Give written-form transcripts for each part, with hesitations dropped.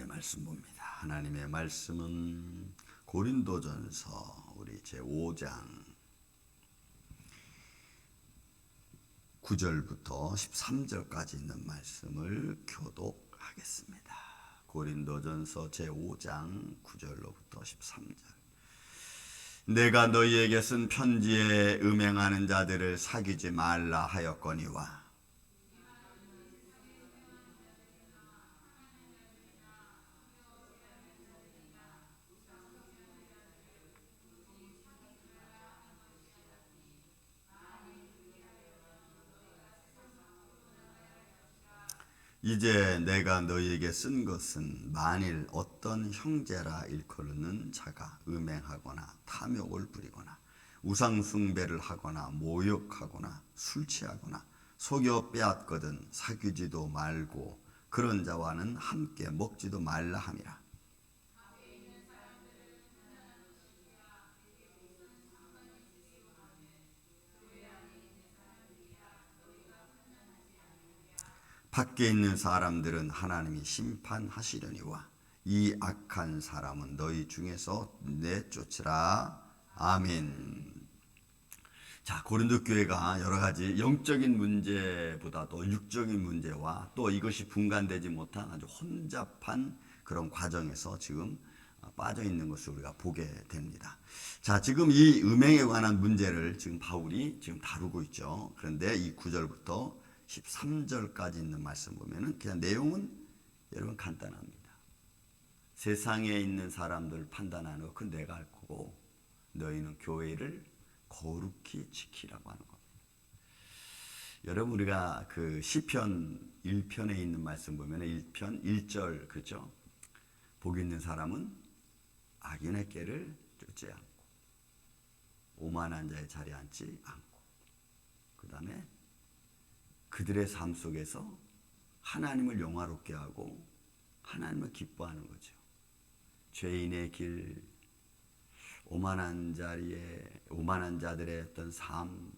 하나님의 말씀 봅니다. 하나님의 말씀은 고린도전서 우리 제5장 9절부터 13절까지 있는 말씀을 교독하겠습니다. 고린도전서 제5장 9절로부터 13절. 내가 너희에게 쓴 편지에 음행하는 자들을 사귀지 말라 하였거니와 이제 내가 너희에게 쓴 것은 만일 어떤 형제라 일컬는 자가 음행하거나 탐욕을 부리거나 우상숭배를 하거나 모욕하거나 술 취하거나 속여 빼앗거든 사귀지도 말고 그런 자와는 함께 먹지도 말라 함이라. 밖에 있는 사람들은 하나님이 심판하시려니와 이 악한 사람은 너희 중에서 내쫓으라. 아멘. 자, 고린도 교회가 여러 가지 영적인 문제보다도 육적인 문제와 또 이것이 분간되지 못한 아주 혼잡한 그런 과정에서 지금 빠져 있는 것을 우리가 보게 됩니다. 자, 지금 이 음행에 관한 문제를 지금 바울이 지금 다루고 있죠. 그런데 이 9절부터 13절까지 있는 말씀 보면은 그냥 내용은 여러분 간단합니다. 세상에 있는 사람들 판단하는 거 그건 내가 할 거고 너희는 교회를 거룩히 지키라고 하는 겁니다. 여러분 우리가 그 시편 1편에 있는 말씀 보면 1편 1절 그렇죠? 복 있는 사람은 악인의 꾀를 쫓지 않고 오만한 자의 자리에 앉지 않고 그 다음에 그들의 삶 속에서 하나님을 영화롭게 하고 하나님을 기뻐하는 거죠. 죄인의 길, 오만한 자리에 오만한 자들의 어떤 삶,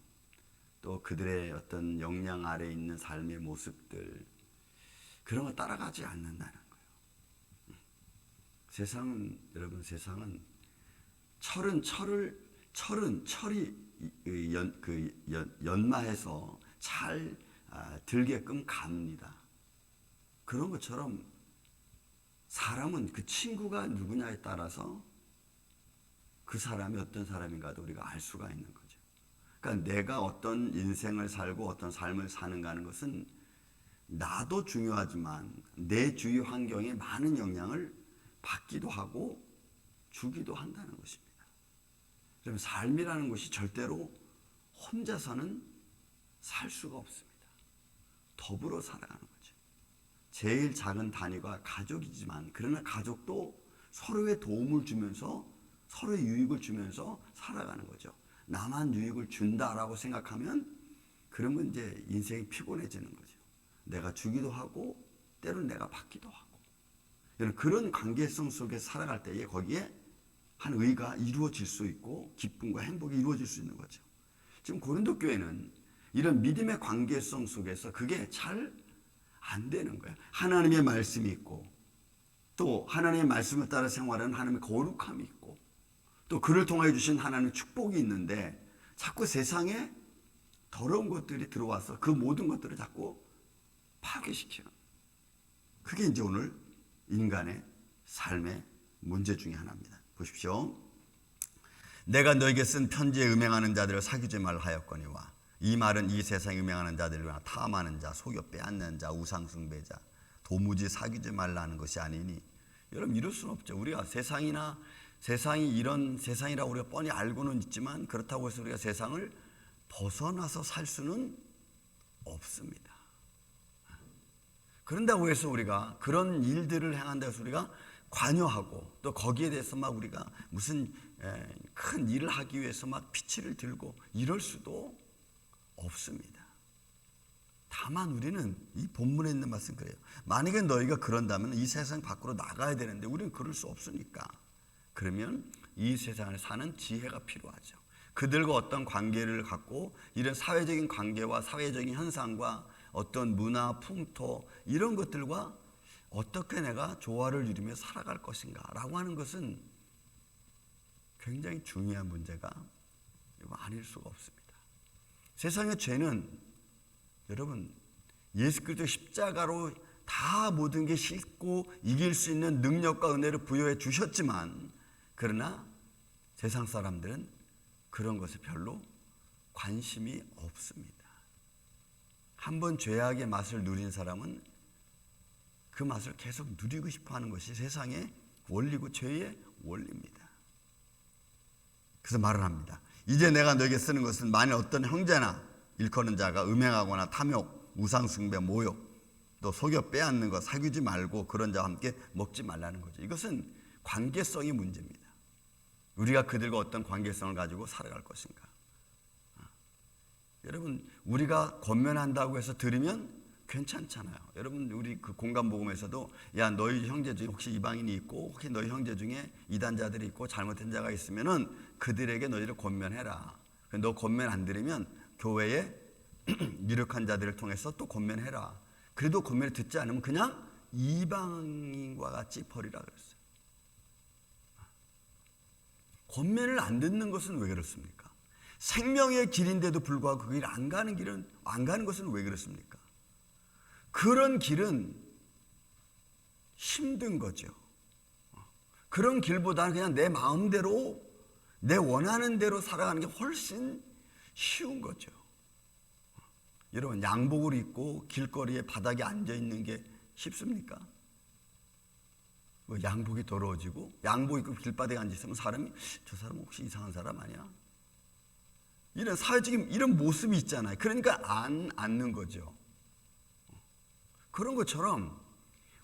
또 그들의 어떤 역량 아래 있는 삶의 모습들 그런 거 따라가지 않는다는 거예요. 세상은 여러분 세상은 철이 연마해서 잘 들게끔 갑니다. 그런 것처럼 사람은 그 친구가 누구냐에 따라서 그 사람이 어떤 사람인가도 우리가 알 수가 있는 거죠. 그러니까 내가 어떤 인생을 살고 어떤 삶을 사는가 하는 것은 나도 중요하지만 내 주위 환경에 많은 영향을 받기도 하고 주기도 한다는 것입니다. 그럼 삶이라는 것이 절대로 혼자서는 살 수가 없습니다. 더불어 살아가는 거죠. 제일 작은 단위가 가족이지만 그러나 가족도 서로의 도움을 주면서 서로의 유익을 주면서 살아가는 거죠. 나만 유익을 준다라고 생각하면 그러면 이제 인생이 피곤해지는 거죠. 내가 주기도 하고 때로는 내가 받기도 하고 그런 관계성 속에 살아갈 때에 거기에 한 의가 이루어질 수 있고 기쁨과 행복이 이루어질 수 있는 거죠. 지금 고린도 교회는 이런 믿음의 관계성 속에서 그게 잘 안 되는 거예요. 하나님의 말씀이 있고 또 하나님의 말씀을 따라 생활하는 하나님의 거룩함이 있고 또 그를 통하여 주신 하나님의 축복이 있는데 자꾸 세상에 더러운 것들이 들어와서 그 모든 것들을 자꾸 파괴시키는 그게 이제 오늘 인간의 삶의 문제 중에 하나입니다. 보십시오. 내가 너에게 쓴 편지에 음행하는 자들을 사귀지 말라 하였거니와 이 말은 이 세상에 음행하는 자들이나 탐하는 자, 속여 빼앗는 자, 우상숭배자, 도무지 사귀지 말라는 것이 아니니 여러분 이럴 수는 없죠. 우리가 세상이 이런 세상이라고 우리가 뻔히 알고는 있지만 그렇다고 해서 우리가 세상을 벗어나서 살 수는 없습니다. 그런다고 해서 우리가 그런 일들을 행한다고 해서 우리가 관여하고 또 거기에 대해서 막 우리가 무슨 큰 일을 하기 위해서 막 피치를 들고 이럴 수도 없습니다. 다만 우리는 이 본문에 있는 말씀 그래요. 만약에 너희가 그런다면 이 세상 밖으로 나가야 되는데 우리는 그럴 수 없으니까 그러면 이 세상을 사는 지혜가 필요하죠. 그들과 어떤 관계를 갖고 이런 사회적인 관계와 사회적인 현상과 어떤 문화, 풍토 이런 것들과 어떻게 내가 조화를 이루며 살아갈 것인가 라고 하는 것은 굉장히 중요한 문제가 아닐 수가 없습니다. 세상의 죄는 여러분 예수 그리스도 십자가로 다 모든 게 싣고 이길 수 있는 능력과 은혜를 부여해 주셨지만, 그러나 세상 사람들은 그런 것에 별로 관심이 없습니다. 한번 죄악의 맛을 누린 사람은 그 맛을 계속 누리고 싶어 하는 것이 세상의 원리고 죄의 원리입니다. 그래서 말을 합니다. 이제 내가 너에게 쓰는 것은 만일 어떤 형제나 일컫는 자가 음행하거나 탐욕, 우상숭배, 모욕, 또 속여 빼앗는 것, 사귀지 말고 그런 자와 함께 먹지 말라는 거죠. 이것은 관계성의 문제입니다. 우리가 그들과 어떤 관계성을 가지고 살아갈 것인가. 여러분, 우리가 권면한다고 해서 들으면 괜찮잖아요. 여러분, 우리 그 공감복음에서도 야, 너희 형제 중에 혹시 이방인이 있고 혹시 너희 형제 중에 이단자들이 있고 잘못된 자가 있으면은 그들에게 너희를 권면해라. 너 권면 안 들으면 교회에 유력한 자들을 통해서 또 권면해라. 그래도 권면을 듣지 않으면 그냥 이방인과 같이 버리라 그랬어요. 권면을 안 듣는 것은 왜 그렇습니까? 생명의 길인데도 불구하고 그 길 안 가는 것은 왜 그렇습니까? 그런 길은 힘든 거죠. 그런 길보다는 그냥 내 마음대로 내 원하는 대로 살아가는 게 훨씬 쉬운 거죠. 여러분, 양복을 입고 길거리에 바닥에 앉아있는 게 쉽습니까? 뭐 양복이 더러워지고 양복 입고 길바닥에 앉아있으면 사람이 저 사람 혹시 이상한 사람 아니야? 이런 사회적인 이런 모습이 있잖아요. 그러니까 안 앉는 거죠. 그런 것처럼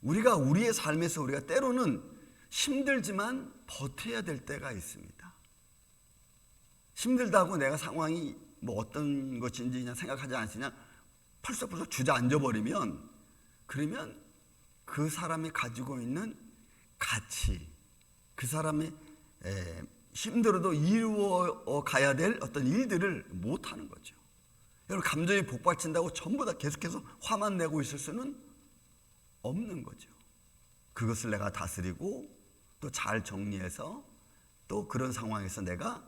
우리가 우리의 삶에서 우리가 때로는 힘들지만 버텨야 될 때가 있습니다. 힘들다고 내가 상황이 뭐 어떤 것인지 그냥 생각하지 않으냐 펄썩펄썩 주저앉아버리면, 그러면 그 사람이 가지고 있는 가치, 그 사람이 힘들어도 이루어 가야 될 어떤 일들을 못하는 거죠. 여러분, 감정이 복받친다고 전부 다 계속해서 화만 내고 있을 수는 없는 거죠. 그것을 내가 다스리고 또 잘 정리해서 또 그런 상황에서 내가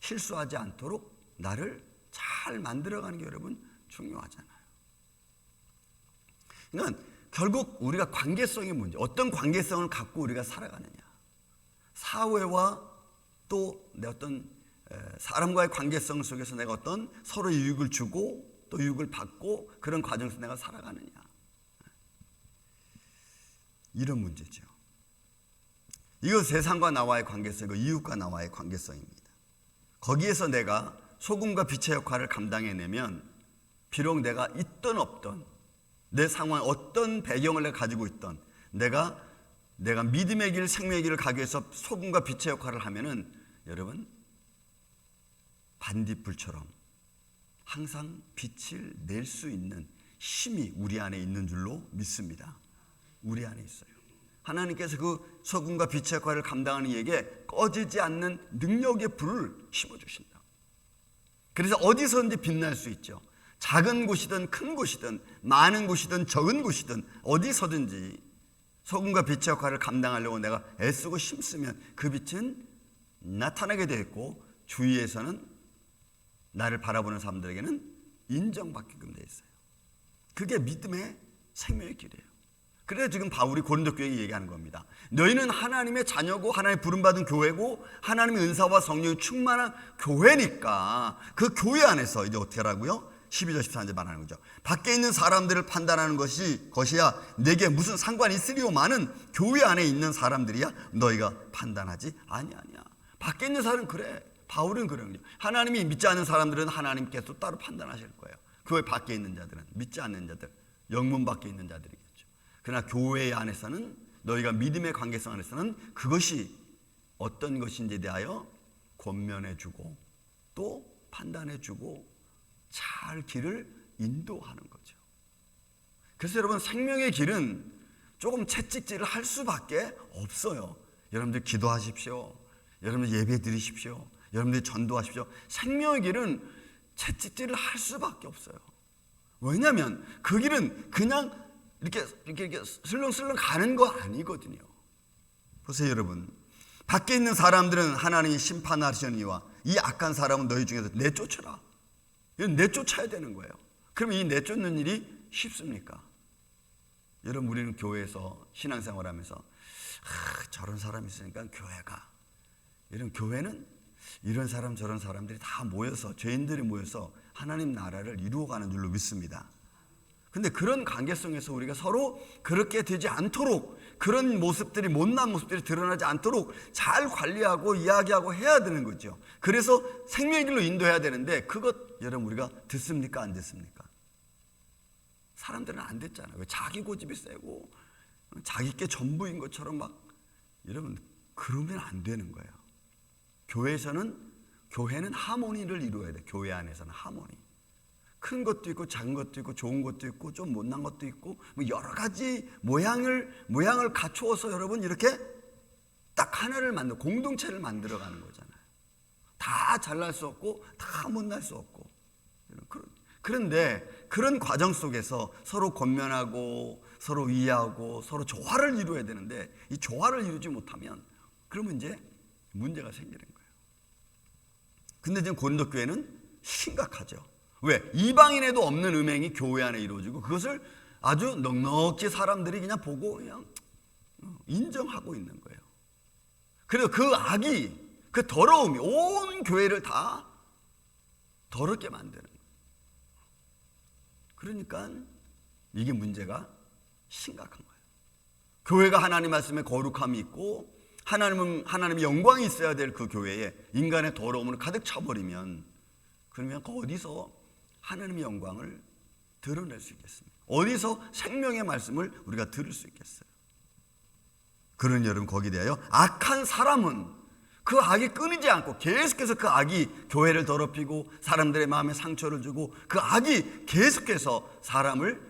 실수하지 않도록 나를 잘 만들어가는 게 여러분 중요하잖아요. 그러니까 결국 우리가 관계성의 문제, 어떤 관계성을 갖고 우리가 살아가느냐, 사회와 또 내 어떤 사람과의 관계성 속에서 내가 어떤 서로 유익을 주고 또 유익을 받고 그런 과정에서 내가 살아가느냐, 이런 문제죠. 이거 세상과 나와의 관계성이고 이웃과 나와의 관계성입니다. 거기에서 내가 소금과 빛의 역할을 감당해내면 비록 내가 있던 없던 내 상황 어떤 배경을 내가 가지고 있던 내가 믿음의 길, 생명의 길을 가기 위해서 소금과 빛의 역할을 하면은 여러분 반딧불처럼 항상 빛을 낼 수 있는 힘이 우리 안에 있는 줄로 믿습니다. 우리 안에 있어요. 하나님께서 그 소금과 빛의 역할을 감당하는 이에게 꺼지지 않는 능력의 불을 심어주신다. 그래서 어디서든지 빛날 수 있죠. 작은 곳이든 큰 곳이든 많은 곳이든 적은 곳이든 어디서든지 소금과 빛의 역할을 감당하려고 내가 애쓰고 힘쓰면 그 빛은 나타나게 되어 있고 주위에서는 나를 바라보는 사람들에게는 인정받게끔 되어 있어요. 그게 믿음의 생명의 길이에요. 그래서 지금 바울이 고린도 교회에 얘기하는 겁니다. 너희는 하나님의 자녀고 하나님의 부름받은 교회고 하나님의 은사와 성령이 충만한 교회니까 그 교회 안에서 이제 어떻게 하라고요? 12절 14절 말하는 거죠. 밖에 있는 사람들을 판단하는 것이야 내게 무슨 상관이 있으리오마는 교회 안에 있는 사람들이야 너희가 판단하지 아니하냐. 밖에 있는 사람은 그래. 바울은 그런 거죠. 하나님이 믿지 않는 사람들은 하나님께서 따로 판단하실 거예요. 교회 밖에 있는 자들은, 믿지 않는 자들, 영문 밖에 있는 자들이겠죠. 그러나 교회 안에서는, 너희가 믿음의 관계성 안에서는 그것이 어떤 것인지에 대하여 권면해주고 또 판단해주고 잘 길을 인도하는 거죠. 그래서 여러분, 생명의 길은 조금 채찍질을 할 수밖에 없어요. 여러분들 기도하십시오. 여러분들 예배 드리십시오. 여러분들 전도하십시오. 생명의 길은 채찍질을 할 수밖에 없어요. 왜냐하면 그 길은 그냥 이렇게 슬렁슬렁 가는 거 아니거든요. 보세요, 여러분. 밖에 있는 사람들은 하나님이 심판하시니와 이 악한 사람은 너희 중에서 내쫓으라. 이건 내쫓아야 되는 거예요. 그럼 이 내쫓는 일이 쉽습니까? 여러분, 우리는 교회에서 신앙생활하면서 저런 사람이 있으니까 교회는 이런 사람 저런 사람들이 다 모여서, 죄인들이 모여서 하나님 나라를 이루어가는 줄로 믿습니다. 근데 그런 관계성에서 우리가 서로 그렇게 되지 않도록, 그런 모습들이, 못난 모습들이 드러나지 않도록 잘 관리하고 이야기하고 해야 되는 거죠. 그래서 생명의 길로 인도해야 되는데, 그것 여러분 우리가 듣습니까? 안 듣습니까? 사람들은 안 듣잖아요. 왜? 자기 고집이 세고 자기 게 전부인 것처럼 막. 여러분, 그러면 안 되는 거예요. 교회는 하모니를 이루어야 돼. 교회 안에서는 하모니. 큰 것도 있고 작은 것도 있고 좋은 것도 있고 좀 못난 것도 있고 뭐 여러 가지 모양을 갖추어서 여러분 이렇게 딱 하나를 만들어, 공동체를 만들어가는 거잖아요. 다 잘날 수 없고 다 못날 수 없고. 그런데 그런 과정 속에서 서로 권면하고 서로 이해하고 서로 조화를 이루어야 되는데, 이 조화를 이루지 못하면 그러면 이제 문제가 생기는 거예요. 근데 지금 고린도 교회는 심각하죠. 왜? 이방인에도 없는 음행이 교회 안에 이루어지고 그것을 아주 넉넉히 사람들이 그냥 보고 그냥 인정하고 있는 거예요. 그래서 그 악이, 그 더러움이 온 교회를 다 더럽게 만드는 거예요. 그러니까 이게 문제가 심각한 거예요. 교회가 하나님 말씀에 거룩함이 있고 하나님의 영광이 있어야 될 그 교회에 인간의 더러움을 가득 차버리면, 그러면 어디서 하나님의 영광을 드러낼 수 있겠습니까? 어디서 생명의 말씀을 우리가 들을 수 있겠어요? 그런 여러분, 거기에 대하여 악한 사람은 그 악이 끊이지 않고 계속해서 그 악이 교회를 더럽히고 사람들의 마음에 상처를 주고 그 악이 계속해서 사람을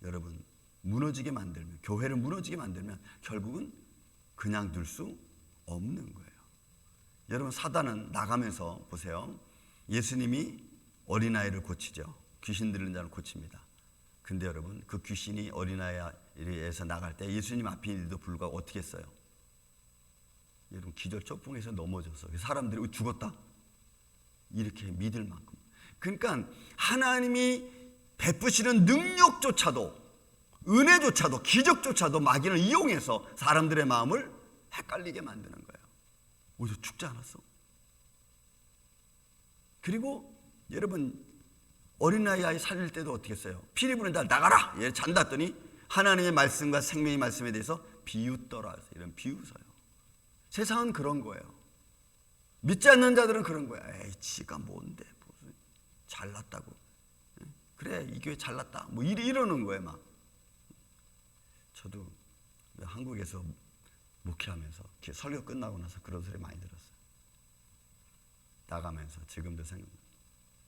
여러분 무너지게 만들면, 교회를 무너지게 만들면 결국은 그냥 둘 수 없는 거예요. 여러분, 사단은 나가면서 보세요. 예수님이 어린아이를 고치죠. 귀신 들린 자를 고칩니다. 근데 여러분, 그 귀신이 어린아이에서 나갈 때 예수님 앞인데도 불구하고 어떻게 했어요? 여러분, 기절초풍에서 넘어져서 사람들이 죽었다? 이렇게 믿을 만큼. 그러니까 하나님이 베푸시는 능력조차도, 은혜조차도, 기적조차도 마귀를 이용해서 사람들의 마음을 헷갈리게 만드는 거예요. 어디서 죽지 않았어? 그리고 여러분, 어린아이 살릴 때도 어떻게 했어요? 피리 부는 자 나가라! 얘 잔다더니 하나님의 말씀과 생명의 말씀에 대해서 비웃더라. 이런 비웃어요. 세상은 그런 거예요. 믿지 않는 자들은 그런 거야. 에이, 지가 뭔데, 무슨 잘났다고. 그래, 이 교회 잘났다. 뭐 이러는 거예요, 막. 저도 한국에서 목회하면서 설교 끝나고 나서 그런 소리 많이 들었어요. 나가면서 지금도 생각나.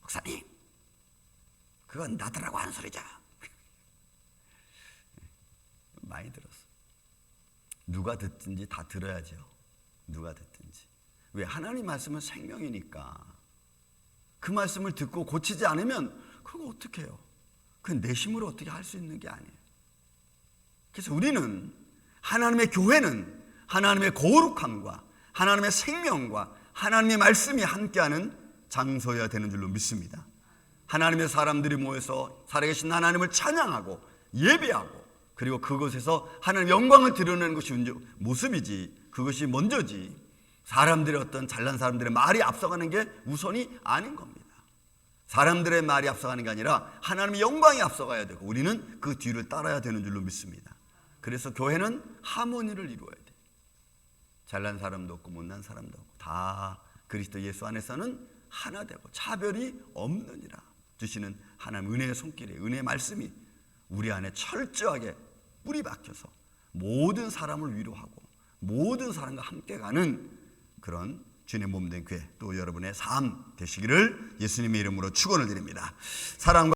목사님, 그건 나더라고 하는 소리죠. 많이 들었어. 누가 듣든지 다 들어야죠. 누가 듣든지. 왜? 하나님 말씀은 생명이니까. 그 말씀을 듣고 고치지 않으면 그거 어떻게 해요? 그건 내 힘으로 어떻게 할 수 있는 게 아니에요. 그래서 우리는, 하나님의 교회는 하나님의 거룩함과 하나님의 생명과 하나님의 말씀이 함께하는 장소여야 되는 줄로 믿습니다. 하나님의 사람들이 모여서 살아계신 하나님을 찬양하고 예배하고, 그리고 그곳에서 하나님의 영광을 드러내는 것이 모습이지, 그것이 먼저지, 사람들의 어떤 잘난 사람들의 말이 앞서가는 게 우선이 아닌 겁니다. 사람들의 말이 앞서가는 게 아니라 하나님의 영광이 앞서가야 되고 우리는 그 뒤를 따라야 되는 줄로 믿습니다. 그래서 교회는 하모니를 이루어야 돼. 잘난 사람도 없고 못난 사람도 없고 다 그리스도 예수 안에서는 하나 되고 차별이 없느니라 주시는 하나님 은혜의 손길이, 은혜의 말씀이 우리 안에 철저하게 뿌리 박혀서 모든 사람을 위로하고 모든 사람과 함께 가는 그런 주님의 몸된 교회, 또 여러분의 삶 되시기를 예수님의 이름으로 축원을 드립니다. 사랑과